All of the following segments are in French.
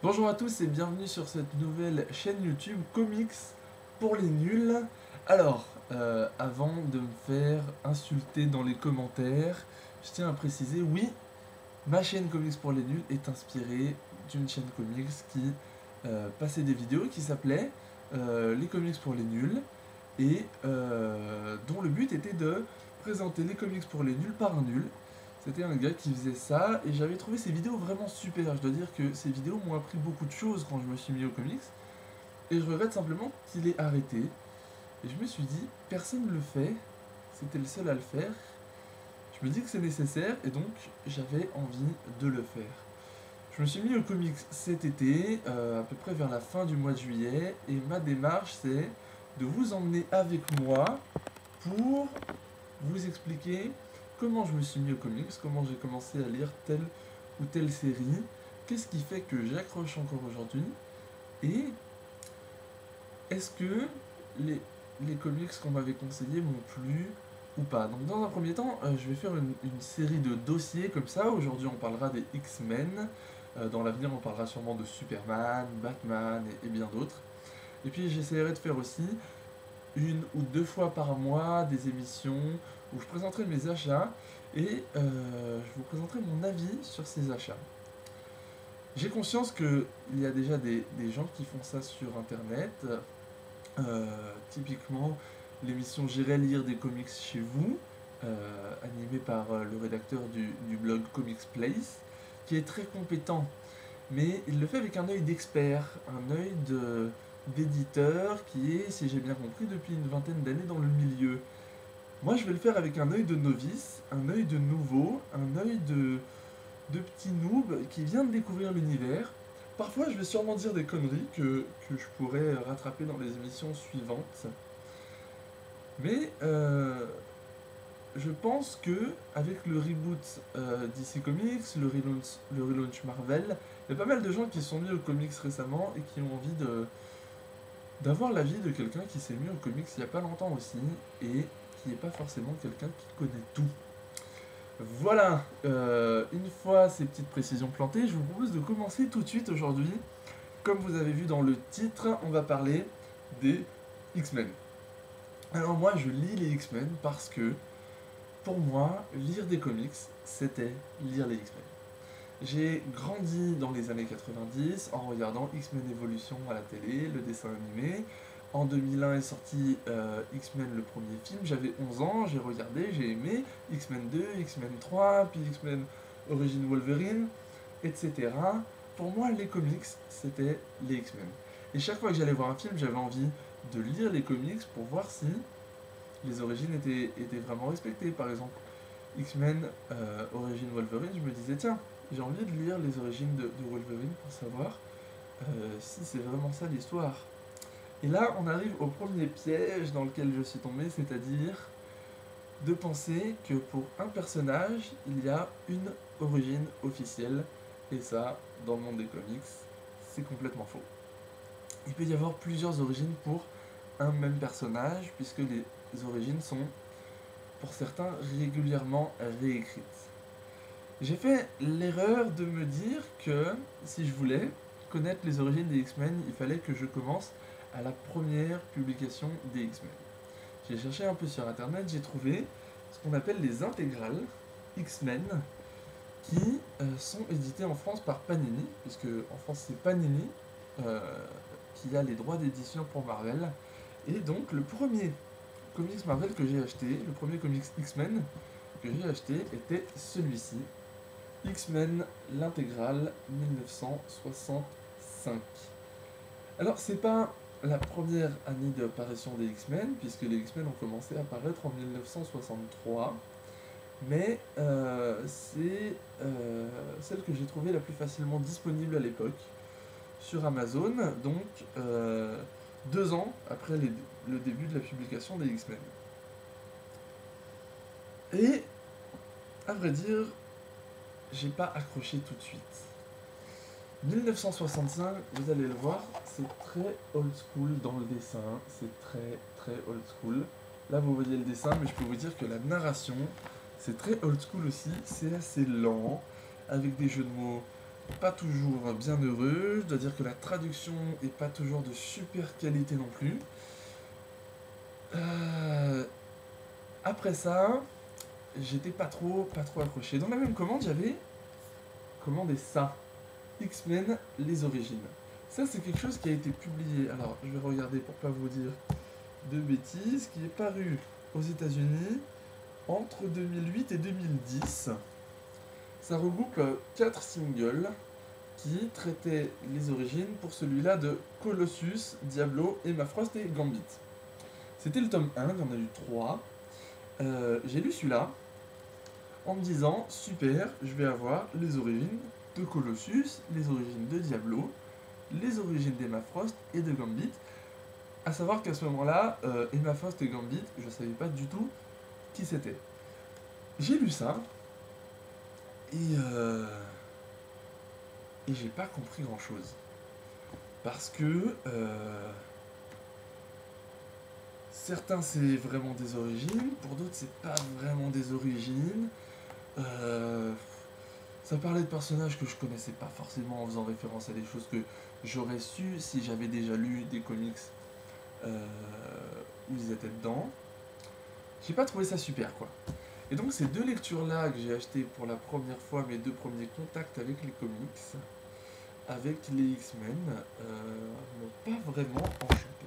Bonjour à tous et bienvenue sur cette nouvelle chaîne YouTube Comics pour les nuls. Alors, avant de me faire insulter dans les commentaires, je tiens à préciser, oui, ma chaîne Comics pour les nuls est inspirée d'une chaîne comics qui passait des vidéos qui s'appelait Les comics pour les nuls et dont le but était de présenter les comics pour les nuls par un nul. C'était un gars qui faisait ça et j'avais trouvé ses vidéos vraiment super. Je dois dire que ces vidéos m'ont appris beaucoup de choses quand je me suis mis au comics. Et je regrette simplement qu'il ait arrêté. Et je me suis dit, personne ne le fait. C'était le seul à le faire. Je me dis que c'est nécessaire et donc j'avais envie de le faire. Je me suis mis au comics cet été, à peu près vers la fin du mois de juillet. Et ma démarche c'est de vous emmener avec moi pour vous expliquer comment je me suis mis au comics, comment j'ai commencé à lire telle ou telle série, qu'est-ce qui fait que j'accroche encore aujourd'hui, et est-ce que les comics qu'on m'avait conseillés m'ont plu ou pas. Donc dans un premier temps, je vais faire une série de dossiers comme ça. Aujourd'hui on parlera des X-Men, dans l'avenir on parlera sûrement de Superman, Batman et bien d'autres. Et puis j'essaierai de faire aussi une ou deux fois par mois des émissions où je présenterai mes achats et je vous présenterai mon avis sur ces achats. J'ai conscience qu'il y a déjà des gens qui font ça sur internet, typiquement l'émission J'irai lire des comics chez vous, animée par le rédacteur du blog Comics Place, qui est très compétent, mais il le fait avec un œil d'expert, un œil d'éditeur qui est, si j'ai bien compris, depuis une vingtaine d'années dans le milieu. Moi, je vais le faire avec un œil de novice, un œil de nouveau, un œil de petit noob qui vient de découvrir l'univers. Parfois, je vais sûrement dire des conneries que je pourrais rattraper dans les émissions suivantes. Mais je pense que avec le reboot DC Comics, le relaunch Marvel, il y a pas mal de gens qui se sont mis aux comics récemment et qui ont envie d'avoir l'avis de quelqu'un qui s'est mis aux comics il n'y a pas longtemps aussi et qui n'est pas forcément quelqu'un qui connaît tout. Voilà, une fois ces petites précisions plantées, je vous propose de commencer tout de suite aujourd'hui. Comme vous avez vu dans le titre, on va parler des X-Men. Alors moi, je lis les X-Men parce que, pour moi, lire des comics, c'était lire les X-Men. J'ai grandi dans les années 90 en regardant X-Men Evolution à la télé, le dessin animé. En 2001 est sorti X-Men le premier film, j'avais 11 ans, j'ai regardé, j'ai aimé X-Men 2, X-Men 3, puis X-Men Origin Wolverine, etc. Pour moi, les comics, c'était les X-Men. Et chaque fois que j'allais voir un film, j'avais envie de lire les comics pour voir si les origines étaient vraiment respectées. Par exemple, X-Men Origin Wolverine, je me disais, tiens, j'ai envie de lire les origines de Wolverine pour savoir si c'est vraiment ça l'histoire. Et là, on arrive au premier piège dans lequel je suis tombé, c'est-à-dire de penser que pour un personnage, il y a une origine officielle, et ça, dans le monde des comics, c'est complètement faux. Il peut y avoir plusieurs origines pour un même personnage, puisque les origines sont, pour certains, régulièrement réécrites. J'ai fait l'erreur de me dire que si je voulais connaître les origines des X-Men, il fallait que je commence à la première publication des X-Men. J'ai cherché un peu sur internet, j'ai trouvé ce qu'on appelle les intégrales X-Men qui sont éditées en France par Panini, puisque en France c'est Panini qui a les droits d'édition pour Marvel. Et donc le premier comics Marvel que j'ai acheté, le premier comics X-Men que j'ai acheté était celui-ci, X-Men l'intégrale 1965. Alors c'est pas la première année d'apparition des X-Men, puisque les X-Men ont commencé à apparaître en 1963, mais c'est celle que j'ai trouvée la plus facilement disponible à l'époque sur Amazon, donc 2 ans après le début de la publication des X-Men. Et, à vrai dire, j'ai pas accroché tout de suite. 1965, vous allez le voir, c'est très old school dans le dessin, c'est très old school. Là vous voyez le dessin, mais je peux vous dire que la narration, c'est très old school aussi, c'est assez lent, avec des jeux de mots pas toujours bien heureux. Je dois dire que la traduction est pas toujours de super qualité non plus. Après ça, j'étais pas trop accroché. Dans la même commande, j'avais commandé ça. X-Men, les origines. Ça, c'est quelque chose qui a été publié. Alors, je vais regarder pour pas vous dire de bêtises, qui est paru aux États-Unis entre 2008 et 2010. Ça regroupe 4 singles qui traitaient les origines pour celui-là de Colossus, Diablo, Emma Frost et Gambit. C'était le tome 1, il y en a eu 3. J'ai lu celui-là en me disant super, je vais avoir les origines de Colossus, les origines de Diablo, les origines d'Emma Frost et de Gambit. A savoir qu'à ce moment-là, Emma Frost et Gambit, je savais pas du tout qui c'était. J'ai lu ça et j'ai pas compris grand-chose. Parce que certains c'est vraiment des origines, pour d'autres c'est pas vraiment des origines. Ça parlait de personnages que je connaissais pas forcément en faisant référence à des choses que j'aurais su si j'avais déjà lu des comics où ils étaient dedans. J'ai pas trouvé ça super quoi. Et donc ces 2 lectures-là que j'ai achetées pour la première fois, mes 2 premiers contacts avec les comics, avec les X-Men, m'ont pas vraiment enchanté.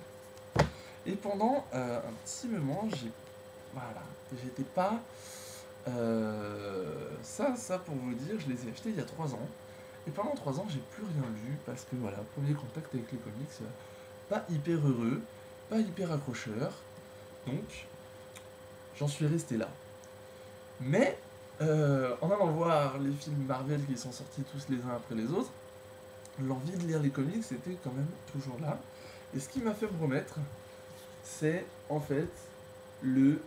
Et pendant un petit moment, j'étais pas... ça pour vous dire, je les ai achetés il y a 3 ans. Et pendant 3 ans, j'ai plus rien lu parce que voilà, premier contact avec les comics, pas hyper heureux, pas hyper accrocheur. Donc, j'en suis resté là. Mais, en allant voir les films Marvel qui sont sortis tous les uns après les autres, l'envie de lire les comics était quand même toujours là. Et ce qui m'a fait me remettre, c'est en fait le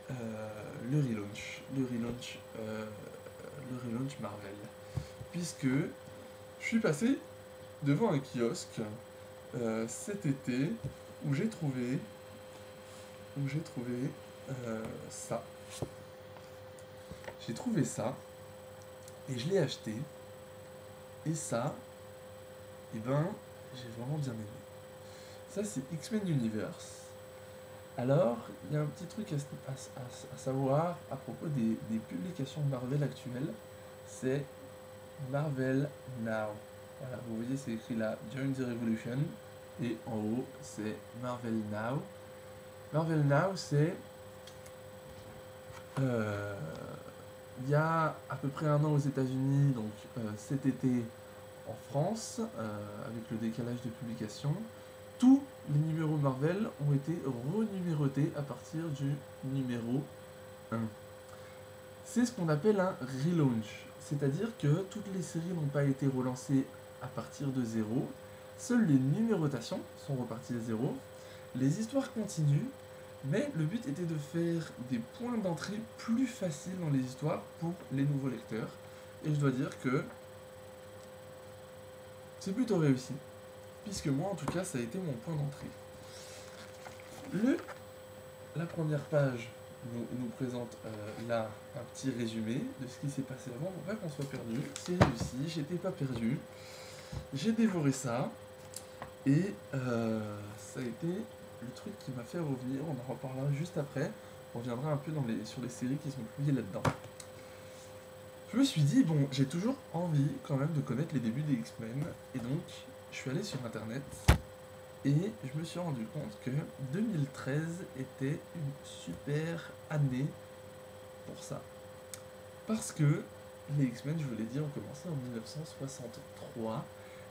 relaunch. Le relaunch Marvel. Puisque je suis passé devant un kiosque cet été où j'ai trouvé ça. J'ai trouvé ça et je l'ai acheté. Et ça, eh ben, j'ai vraiment bien aimé. Ça, c'est X-Men Universe. Alors, il y a un petit truc à savoir à propos des publications Marvel actuelles. C'est Marvel Now. Voilà, vous voyez, c'est écrit là, Join the Revolution. Et en haut, c'est Marvel Now. Marvel Now, c'est... il y a à peu près 1 an aux États-Unis, donc cet été en France, avec le décalage de publication, tous les numéros Marvel ont été renumérotés à partir du numéro 1. C'est ce qu'on appelle un relaunch, c'est-à-dire que toutes les séries n'ont pas été relancées à partir de 0, seules les numérotations sont reparties à 0, les histoires continuent, mais le but était de faire des points d'entrée plus faciles dans les histoires pour les nouveaux lecteurs, et je dois dire que c'est plutôt réussi, puisque moi en tout cas ça a été mon point d'entrée. La première page nous présente là un petit résumé de ce qui s'est passé avant pour pas qu'on soit perdu. C'est réussi, j'étais pas perdu, j'ai dévoré ça, et ça a été le truc qui m'a fait revenir, on en reparlera juste après, on reviendra un peu sur les séries qui sont publiées là-dedans. Je me suis dit, bon, j'ai toujours envie quand même de connaître les débuts des X-Men, et donc je suis allé sur internet, et je me suis rendu compte que 2013 était une super année pour ça. Parce que les X-Men, je vous l'ai dit, ont commencé en 1963,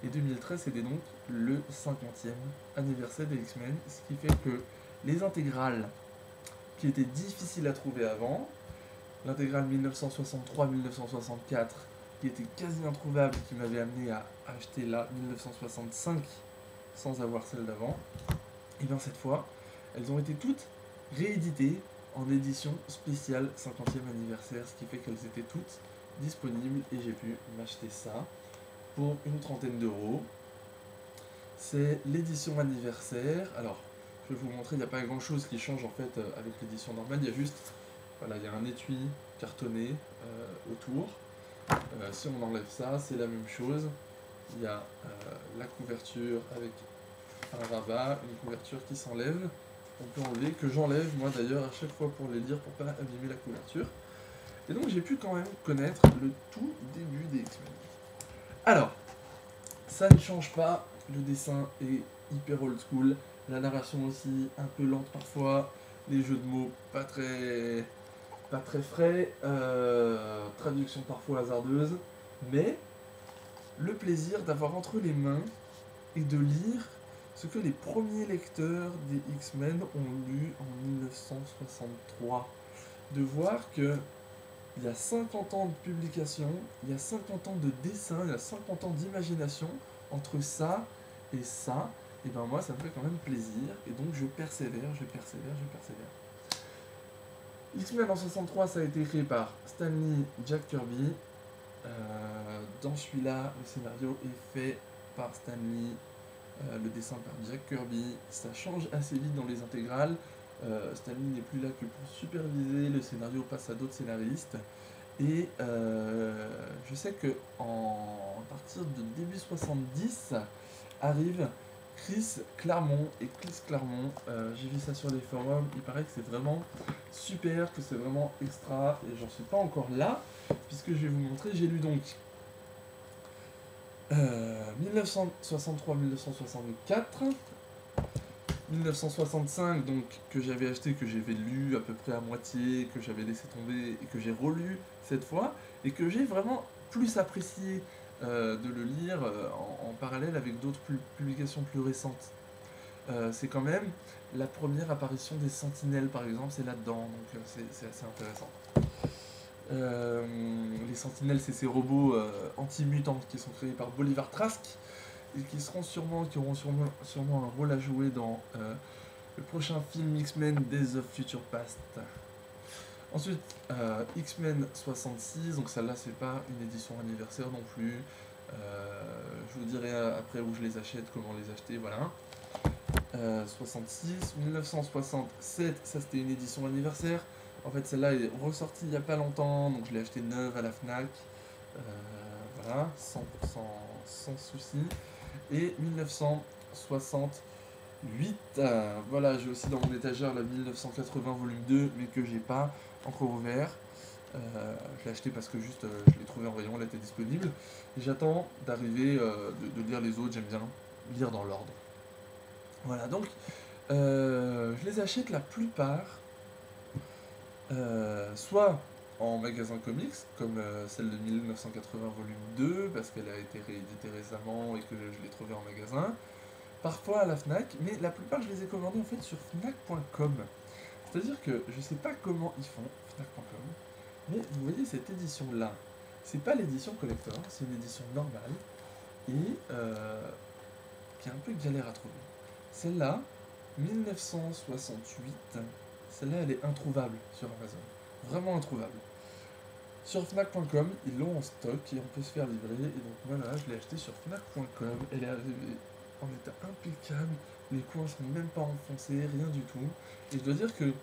et 2013 c'était donc le 50e anniversaire des X-Men, ce qui fait que les intégrales qui étaient difficiles à trouver avant, l'intégrale 1963-1964 qui était quasi introuvable, qui m'avait amené à acheter la 1965 sans avoir celle d'avant, et bien cette fois, elles ont été toutes rééditées en édition spéciale 50e anniversaire, ce qui fait qu'elles étaient toutes disponibles et j'ai pu m'acheter ça pour une 30aine d'euros. C'est l'édition anniversaire. Alors, je vais vous montrer, il n'y a pas grand chose qui change en fait avec l'édition normale, il y a juste, voilà, il y a un étui cartonné autour. Si on enlève ça, c'est la même chose. Il y a la couverture avec un rabat, une couverture qui s'enlève. On peut enlever, que j'enlève moi d'ailleurs à chaque fois pour les lire pour pas abîmer la couverture. Et donc j'ai pu quand même connaître le tout début des X-Men. Alors, ça ne change pas, le dessin est hyper old school, la narration aussi un peu lente parfois, les jeux de mots pas très frais, traduction parfois hasardeuse, mais le plaisir d'avoir entre les mains et de lire ce que les premiers lecteurs des X-Men ont lu en 1963. De voir que il y a 50 ans de publication, il y a 50 ans de dessin, il y a 50 ans d'imagination, entre ça, et ben moi ça me fait quand même plaisir, et donc je persévère. X-Men en 63, ça a été écrit par Stan Lee, Jack Kirby. Dans celui-là, le scénario est fait par Stan Lee, le dessin par Jack Kirby. Ça change assez vite dans les intégrales. Stan Lee n'est plus là que pour superviser, le scénario passe à d'autres scénaristes. Et je sais que à partir de début 70 arrive Chris Claremont. Et Chris Claremont, j'ai vu ça sur les forums, il paraît que c'est vraiment super, que c'est vraiment extra, et j'en suis pas encore là, puisque je vais vous montrer. J'ai lu donc 1963-1964, 1965 donc, que j'avais acheté, que j'avais lu à peu près à moitié, que j'avais laissé tomber et que j'ai relu cette fois, et que j'ai vraiment plus apprécié de le lire en parallèle avec d'autres publications plus récentes. C'est quand même la première apparition des Sentinelles par exemple, c'est là-dedans, donc c'est assez intéressant. Les Sentinelles, c'est ces robots anti-mutants qui sont créés par Bolivar Trask et qui auront sûrement un rôle à jouer dans le prochain film X-Men Days of Future Past. Ensuite, X-Men 66, donc celle-là c'est pas une édition anniversaire non plus. Je vous dirai après où je les achète, comment les acheter, voilà. 66, 1967, ça c'était une édition anniversaire. En fait, celle-là est ressortie il n'y a pas longtemps, donc je l'ai acheté neuve à la Fnac. Voilà, sans souci. Et 1968, voilà, j'ai aussi dans mon étagère la 1980 volume 2, mais que j'ai pas encore ouvert. Je l'ai acheté parce que juste je l'ai trouvé en rayon, elle était disponible. Et j'attends d'arriver, de lire les autres, j'aime bien lire dans l'ordre. Voilà, donc je les achète la plupart soit en magasin comics, comme celle de 1980 volume 2, parce qu'elle a été rééditée récemment et que je l'ai trouvée en magasin. Parfois à la Fnac, mais la plupart je les ai commandés en fait sur Fnac.com. C'est-à-dire que je sais pas comment ils font, Fnac.com, mais vous voyez cette édition-là, c'est pas l'édition collector, c'est une édition normale, et qui est un peu galère à trouver. Celle-là, 1968, celle-là elle est introuvable sur Amazon, vraiment introuvable. Sur Fnac.com, ils l'ont en stock et on peut se faire livrer, et donc voilà, je l'ai acheté sur Fnac.com, elle est arrivée en état impeccable, les coins sont même pas enfoncés, rien du tout, et je dois dire que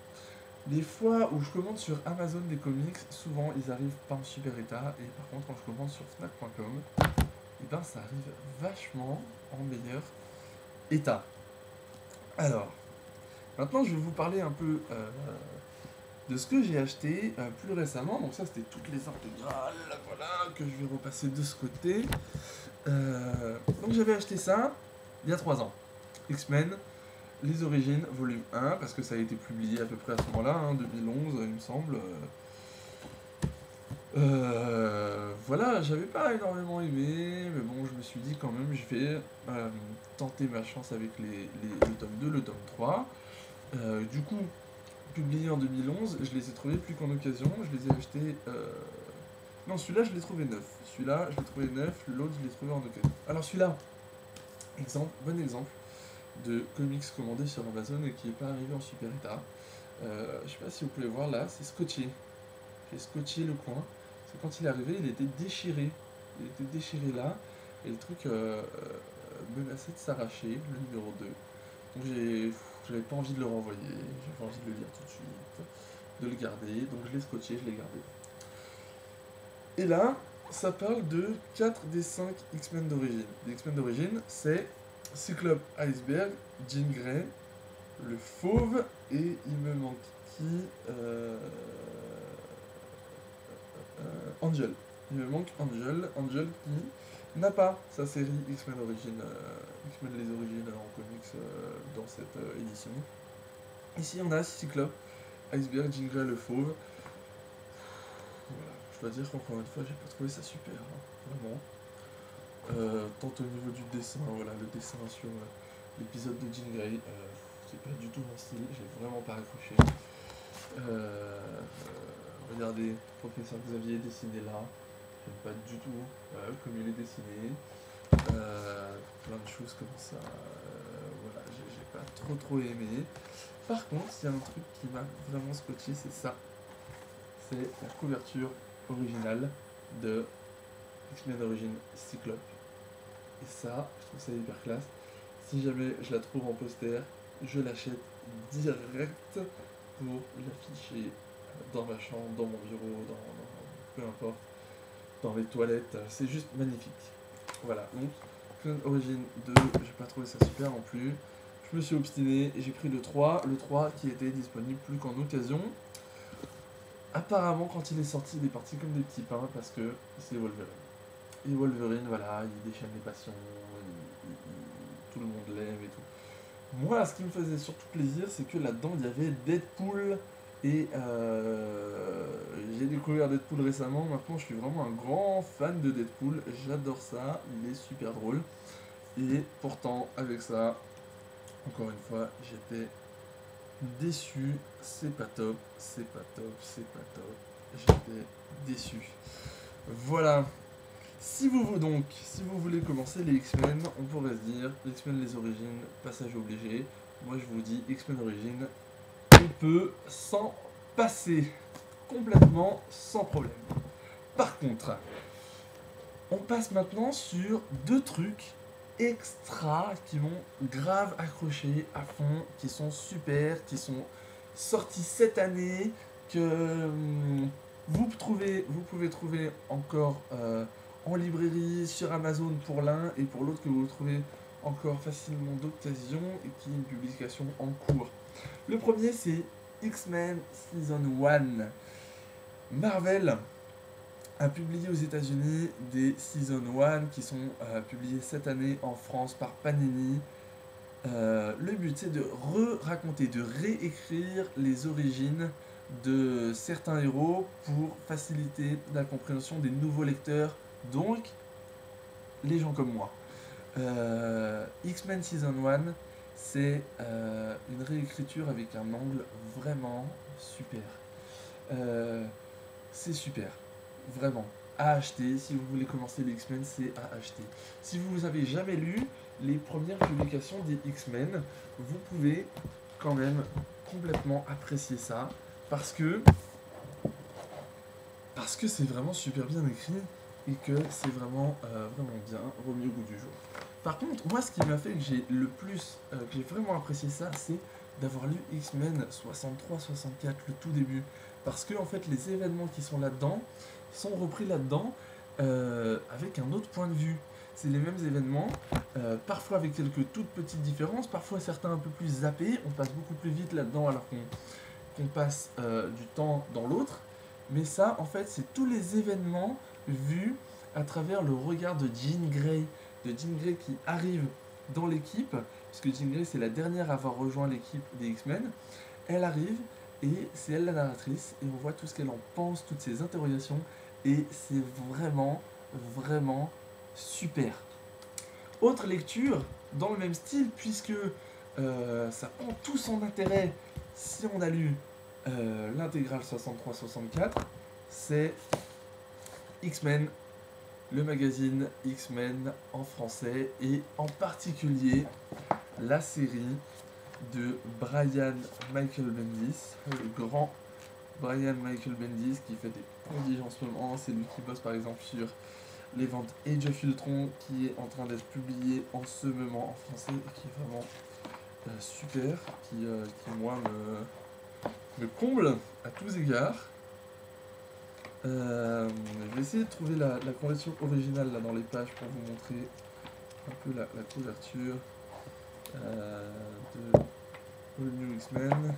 les fois où je commande sur Amazon des comics, souvent ils arrivent pas en super état, et par contre quand je commande sur Fnac.com, et ben ça arrive vachement en meilleur état. Alors, maintenant je vais vous parler un peu de ce que j'ai acheté plus récemment. Donc ça c'était toutes les intégrales, voilà, que je vais repasser de ce côté. Donc j'avais acheté ça il y a 3 ans. X-Men, les origines, volume 1, parce que ça a été publié à peu près à ce moment-là, 2011 il me semble. Voilà, j'avais pas énormément aimé, mais bon, je me suis dit quand même, je vais tenter ma chance avec le tome 2, le tome 3. Du coup, publié en 2011, je les ai trouvés plus qu'en occasion, je les ai achetés... Non, celui-là, je l'ai trouvé neuf. Celui-là, je l'ai trouvé neuf, l'autre, je l'ai trouvé en occasion. Alors celui-là, bon exemple de comics commandé sur Amazon et qui n'est pas arrivé en super état. Je sais pas si vous pouvez voir là, c'est scotché. J'ai scotché le coin. Parce que quand il est arrivé, il était déchiré. Il était déchiré là, et le truc menaçait de s'arracher, le numéro 2. Donc j'avais pas envie de le renvoyer, j'avais envie de le lire tout de suite, de le garder, donc je l'ai scotché, je l'ai gardé. Et là, ça parle de 4 des 5 X-Men d'origine. Les X-Men d'origine, c'est Cyclope, Iceberg, Jean Grey, le Fauve, et il me manque qui Angel. Il me manque Angel. Angel qui n'a pas sa série X-Men origine, X-Men les origines en comics dans cette édition. Ici on a Cyclope, Iceberg, Jean Grey, le Fauve. Voilà, je dois dire qu'encore une fois, j'ai pas trouvé ça super, hein, vraiment. Tant au niveau du dessin, voilà, le dessin sur l'épisode de Jean Grey, c'est pas du tout mon style, j'ai vraiment pas accroché. Regardez, professeur Xavier dessiné là, j'aime pas du tout comme il est dessiné. Plein de choses comme ça, voilà, j'ai pas trop aimé. Par contre, il y a un truc qui m'a vraiment scotché, c'est ça. C'est la couverture originale de X-Men d'origine Cyclope. Et ça, je trouve ça hyper classe. Si jamais je la trouve en poster, je l'achète direct pour l'afficher dans ma chambre, dans mon bureau, peu importe, dans les toilettes. C'est juste magnifique. Voilà, donc X-Men Origine 2, j'ai pas trouvé ça super non plus. Je me suis obstiné et j'ai pris le 3 qui était disponible plus qu'en occasion. Apparemment, quand il est sorti, il est parti comme des petits pains parce que c'est Wolverine. Et Wolverine, voilà, il déchaîne les passions, tout le monde l'aime et tout. Moi, ce qui me faisait surtout plaisir, c'est que là-dedans, il y avait Deadpool. Et j'ai découvert Deadpool récemment. Maintenant, je suis vraiment un grand fan de Deadpool. J'adore ça, il est super drôle. Et pourtant, avec ça, encore une fois, j'étais déçu. C'est pas top, c'est pas top, c'est pas top. J'étais déçu. Voilà. Si vous voulez commencer les X-Men, on pourrait se dire X-Men les origines, passage obligé. Moi je vous dis X-Men origines, on peut s'en passer complètement sans problème. Par contre, on passe maintenant sur deux trucs extra qui m'ont grave accroché à fond, qui sont super, qui sont sortis cette année, que vous pouvez trouver encore en librairie, sur Amazon pour l'un, et pour l'autre que vous trouvez encore facilement d'occasion, et qui est une publication en cours. Le premier, c'est X-Men Season 1. Marvel a publié aux États-Unis des Season 1 qui sont publiés cette année en France par Panini. Le but, c'est de raconter, de réécrire les origines de certains héros pour faciliter la compréhension des nouveaux lecteurs, donc les gens comme moi. X-Men Season 1, c'est une réécriture avec un angle vraiment super. C'est super, vraiment. À acheter, si vous voulez commencer les X-Men, c'est à acheter. Si vous avez jamais lu les premières publications des X-Men, vous pouvez quand même complètement apprécier ça, parce que c'est vraiment super bien écrit et que c'est vraiment bien remis au goût du jour. Par contre, moi, ce qui m'a fait que j'ai vraiment apprécié ça, c'est d'avoir lu X-Men 63-64, le tout début. Parce que, en fait, les événements qui sont là-dedans sont repris là-dedans avec un autre point de vue. C'est les mêmes événements, parfois avec quelques toutes petites différences, parfois certains un peu plus zappés, on passe beaucoup plus vite là-dedans alors qu'on passe du temps dans l'autre. Mais ça, en fait, c'est tous les événements vus à travers le regard de Jean Grey. De Jean Grey qui arrive dans l'équipe, puisque Jean Grey c'est la dernière à avoir rejoint l'équipe des X-Men. Elle arrive et c'est elle la narratrice et on voit tout ce qu'elle en pense, toutes ses interrogations, et c'est vraiment super. Autre lecture dans le même style, puisque ça prend tout son intérêt si on a lu l'intégrale 63-64, c'est X-Men, le magazine X-Men en français, et en particulier la série de Brian Michael Bendis, le grand Brian Michael Bendis qui fait des prodiges en ce moment. C'est lui qui bosse par exemple sur les ventes Age of Ultron, qui est en train d'être publié en ce moment en français et qui est vraiment super, qui moi me comble à tous égards. Je vais essayer de trouver la conversion originale là dans les pages pour vous montrer un peu la couverture de All New X-Men.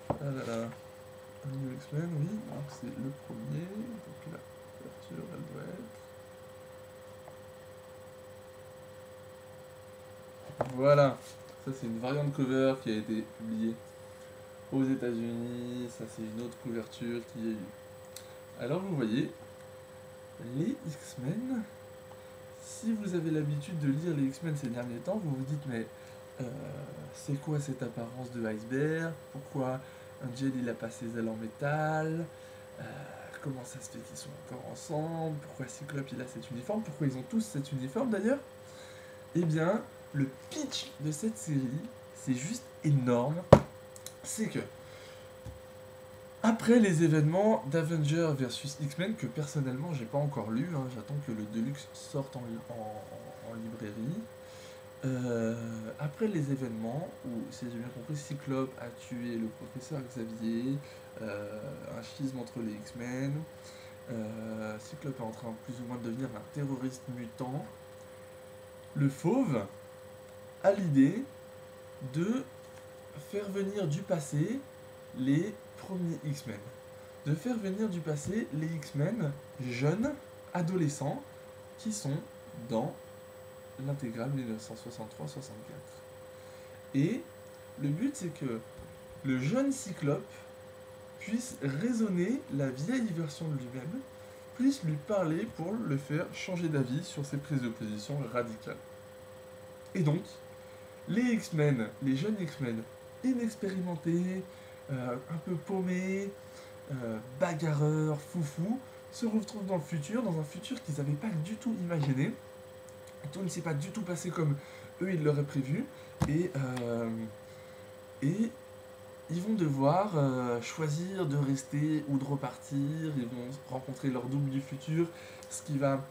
Ah là là, All New X-Men, oui, donc c'est le premier, donc la couverture elle doit être... Voilà, ça c'est une variante cover qui a été publiée aux États-Unis, ça c'est une autre couverture qui a eu. Alors vous voyez, les X-Men, si vous avez l'habitude de lire les X-Men ces derniers temps, vous vous dites mais c'est quoi cette apparence de iceberg? Pourquoi Angel il a pas ses ailes en métal? Comment ça se fait qu'ils sont encore ensemble? Pourquoi Cyclope il a cet uniforme? Pourquoi ils ont tous cet uniforme d'ailleurs? Eh bien, le pitch de cette série, c'est juste énorme. C'est que après les événements d'Avengers versus X-Men, que personnellement j'ai pas encore lu, hein, j'attends que le Deluxe sorte en librairie. Après les événements où, si j'ai bien compris, Cyclope a tué le professeur Xavier, un schisme entre les X-Men, Cyclope est en train plus ou moins de devenir un terroriste mutant, le Fauve a l'idée de faire venir du passé les premiers X-Men. De faire venir du passé les X-Men jeunes, adolescents, qui sont dans l'intégrale 1963-64. Et le but c'est que le jeune Cyclope puisse raisonner la vieille version de lui-même, puisse lui parler pour le faire changer d'avis sur ses prises de position radicales. Et donc, les X-Men, les jeunes X-Men, inexpérimentés, un peu paumés, bagarreurs, foufous, se retrouvent dans le futur, dans un futur qu'ils n'avaient pas du tout imaginé. Tout ne s'est pas du tout passé comme eux ils l'auraient prévu. Et ils vont devoir choisir de rester ou de repartir. Ils vont rencontrer leur double du futur, ce qui va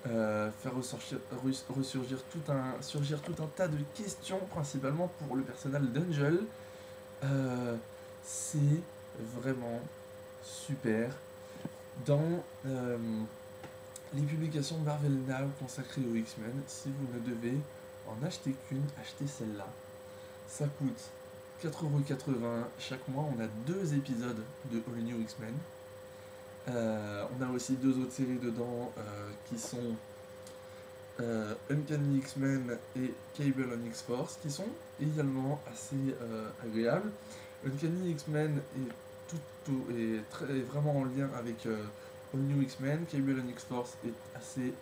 faire surgir tout un tas de questions, principalement pour le personnel d'Angel. C'est vraiment super. Dans les publications Marvel Now consacrées aux X-Men, si vous ne devez en acheter qu'une, achetez celle-là. Ça coûte 4,80€ chaque mois. On a 2 épisodes de All New X-Men. On a aussi 2 autres séries dedans qui sont Uncanny X-Men et Cable on X-Force, qui sont également assez agréables. Uncanny X-Men est vraiment en lien avec All New X-Men. Cable on X-Force est assez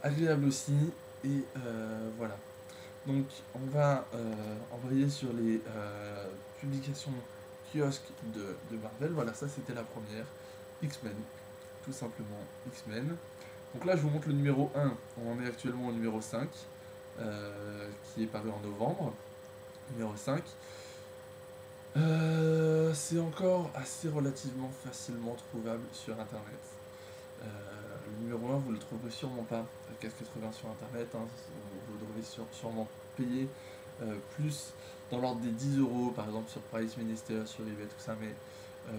agréable aussi. Et voilà. Donc on va embrayer sur les publications kiosques de Marvel. Voilà, ça c'était la première. X-Men, tout simplement X-Men. Donc là je vous montre le numéro 1, on en est actuellement au numéro 5, qui est paru en novembre. Numéro 5. C'est encore assez relativement facilement trouvable sur internet. Le numéro 1 vous le trouverez sûrement pas à 4,80€ sur internet, hein. Vous devrez sûrement payer plus dans l'ordre des 10€ par exemple sur Price Minister, sur eBay, tout ça, mais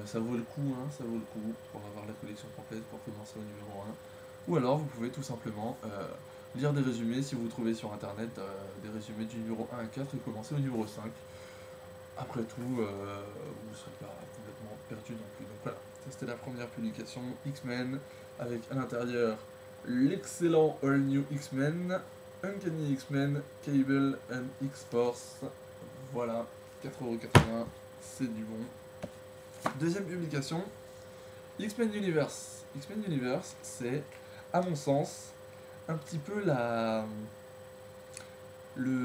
ça vaut le coup, hein, ça vaut le coup pour avoir la collection complète, pour commencer au numéro 1. Ou alors vous pouvez tout simplement lire des résumés si vous trouvez sur internet des résumés du numéro 1 à 4 et commencer au numéro 5. Après tout, vous ne serez pas complètement perdu non plus. Donc voilà, ça c'était la première publication X-Men, avec à l'intérieur l'excellent All New X-Men, Uncanny X-Men, Cable and X-Force. Voilà, 4,80€, c'est du bon. Deuxième publication, X-Men Universe. X-Men Universe, c'est, à mon sens, un petit peu le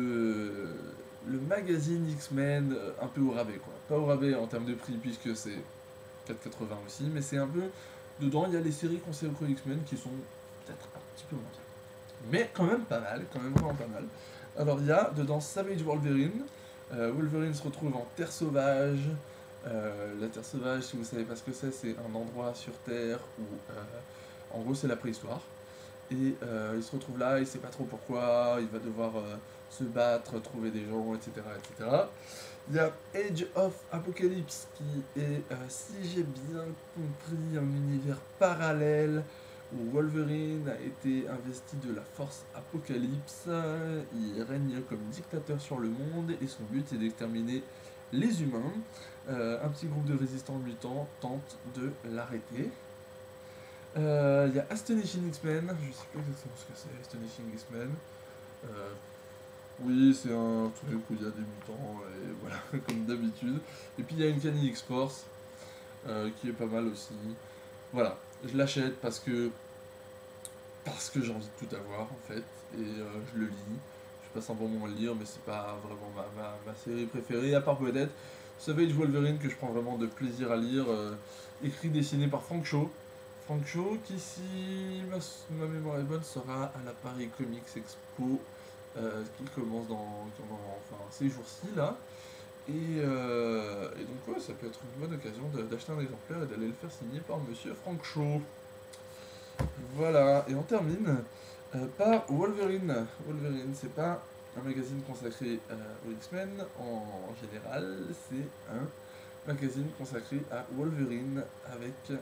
magazine X-Men un peu au rabais, quoi. Pas au rabais en termes de prix, puisque c'est 4,80€ aussi, mais c'est un peu... Dedans, il y a les séries consacrées aux X-Men qui sont peut-être un petit peu moins bien. Mais quand même pas mal, quand même vraiment pas mal. Alors il y a dedans Savage Wolverine. Wolverine se retrouve en Terre Sauvage. La Terre Sauvage, si vous savez pas ce que c'est un endroit sur Terre où, en gros, c'est la préhistoire. et il se retrouve là, il sait pas trop pourquoi, il va devoir se battre, trouver des gens, etc., etc. Il y a Age of Apocalypse qui est, si j'ai bien compris, un univers parallèle où Wolverine a été investi de la force Apocalypse. Il règne comme dictateur sur le monde et son but est d'exterminer les humains. Un petit groupe de résistants mutants tente de l'arrêter. Il y a Astonishing X-Men, je sais pas exactement ce que c'est, Astonishing X-Men. Oui, c'est un truc où il y a des mutants, et voilà, comme d'habitude. Et puis il y a Uncanny X-Force, qui est pas mal aussi. Voilà, je l'achète parce que j'ai envie de tout avoir en fait, et je le lis. Je passe un bon moment à le lire, mais c'est pas vraiment ma série préférée, à part peut-être Savage Wolverine que je prends vraiment de plaisir à lire, écrit, dessiné par Frank Shaw. Frank Shaw qui, si ma mémoire est bonne, sera à la Paris Comics Expo, qui commence enfin, ces jours-ci là. Et donc ouais, ça peut être une bonne occasion d'acheter un exemplaire et d'aller le faire signer par Monsieur Frank Shaw. Voilà, et on termine par Wolverine. Wolverine, c'est pas un magazine consacré aux X-Men en général, c'est un magazine consacré à Wolverine avec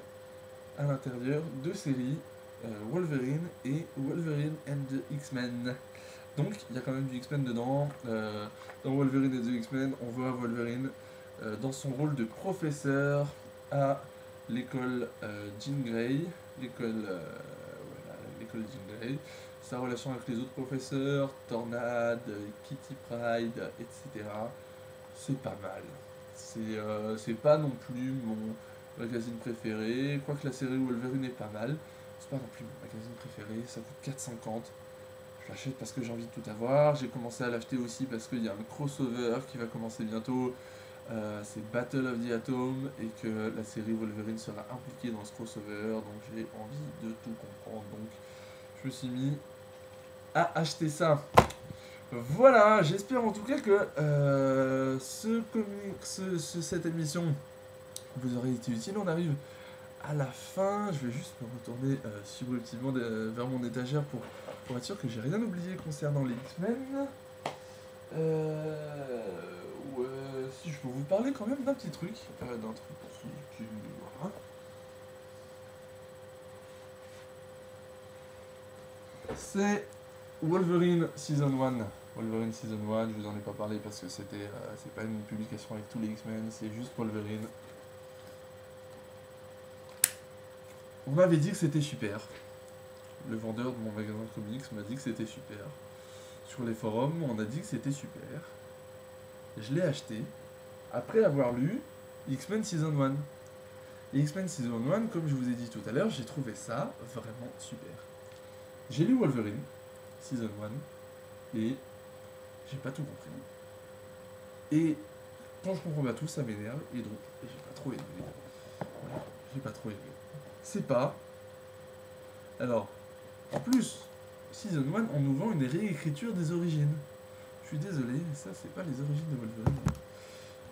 à l'intérieur deux séries, Wolverine et Wolverine and the X-Men. Donc il y a quand même du X-Men dedans. Dans Wolverine and the X-Men, on voit Wolverine dans son rôle de professeur à l'école Jean Grey, l'école Jean Grey, sa relation avec les autres professeurs, Tornade, Kitty Pryde, etc. C'est pas mal. C'est pas non plus mon magazine préféré, quoique la série Wolverine est pas mal. C'est pas non plus mon magazine préféré, ça coûte 4,50. Je l'achète parce que j'ai envie de tout avoir. J'ai commencé à l'acheter aussi parce qu'il y a un crossover qui va commencer bientôt. C'est Battle of the Atom et que la série Wolverine sera impliquée dans ce crossover, donc j'ai envie de tout comprendre, donc je me suis mis à acheter ça. Voilà, j'espère en tout cas que cette émission vous aurait été utile. On arrive à la fin, je vais juste me retourner subrepticement vers mon étagère pour être sûr que j'ai rien oublié concernant les X-Men. Ouais, si je peux vous parler quand même d'un petit truc, d'un truc qui voilà. C'est Wolverine Season 1. Wolverine Season 1, je vous en ai pas parlé parce que c'est pas une publication avec tous les X-Men, c'est juste Wolverine. On m'avait dit que c'était super. Le vendeur de mon magasin de comics m'a dit que c'était super. Sur les forums, on a dit que c'était super. Je l'ai acheté après avoir lu X-Men Season 1. Et X-Men Season 1, comme je vous ai dit tout à l'heure, j'ai trouvé ça vraiment super. J'ai lu Wolverine Season 1 et j'ai pas tout compris. Et quand je comprends pas tout, ça m'énerve et donc j'ai pas trop aimé. Voilà, j'ai pas trop aimé. C'est pas. Alors, en plus, Season 1, on nous vend une réécriture des origines. Je suis désolé, mais ça, c'est pas les origines de Wolverine.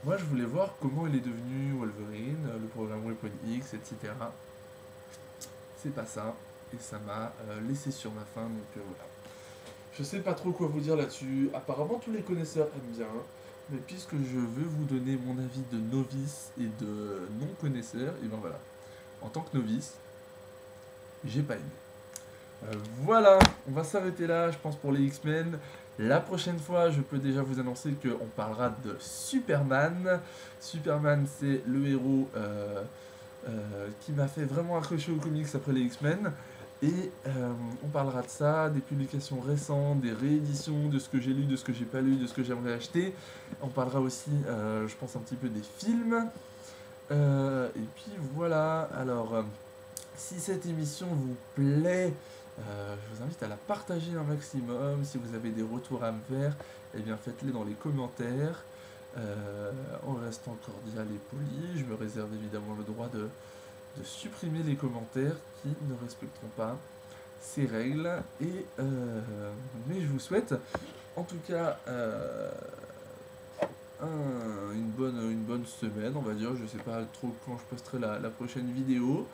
Moi, je voulais voir comment il est devenu Wolverine, le programme Weapon X, etc. C'est pas ça, et ça m'a laissé sur ma faim, donc voilà. Je sais pas trop quoi vous dire là-dessus. Apparemment, tous les connaisseurs aiment bien, mais puisque je veux vous donner mon avis de novice et de non-connaisseur, et ben voilà. En tant que novice, j'ai pas aimé. Voilà, on va s'arrêter là, je pense, pour les X-Men. La prochaine fois, je peux déjà vous annoncer qu'on parlera de Superman. Superman, c'est le héros qui m'a fait vraiment accrocher aux comics après les X-Men. Et on parlera de ça, des publications récentes, des rééditions, de ce que j'ai lu, de ce que j'ai pas lu, de ce que j'aimerais acheter. On parlera aussi, je pense, un petit peu des films. Et puis voilà, alors, si cette émission vous plaît, je vous invite à la partager un maximum. Si vous avez des retours à me faire, eh bien faites-les dans les commentaires. En restant cordial et poli, je me réserve évidemment le droit de supprimer les commentaires qui ne respecteront pas ces règles. Et mais je vous souhaite en tout cas une bonne semaine, on va dire. Je sais pas trop quand je posterai la prochaine vidéo.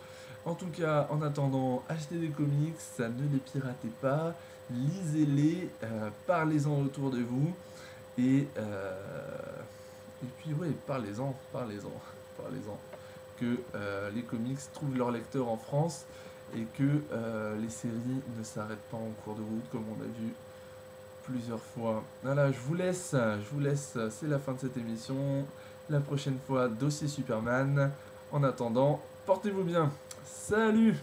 En tout cas, en attendant, achetez des comics, ça ne les piratez pas, lisez-les, parlez-en autour de vous, et, et puis ouais, parlez-en, parlez-en, parlez-en. Que les comics trouvent leur lecteur en France, et que les séries ne s'arrêtent pas en cours de route, comme on a vu plusieurs fois. Voilà, je vous laisse, c'est la fin de cette émission. La prochaine fois, dossier Superman. En attendant, portez-vous bien. Salut!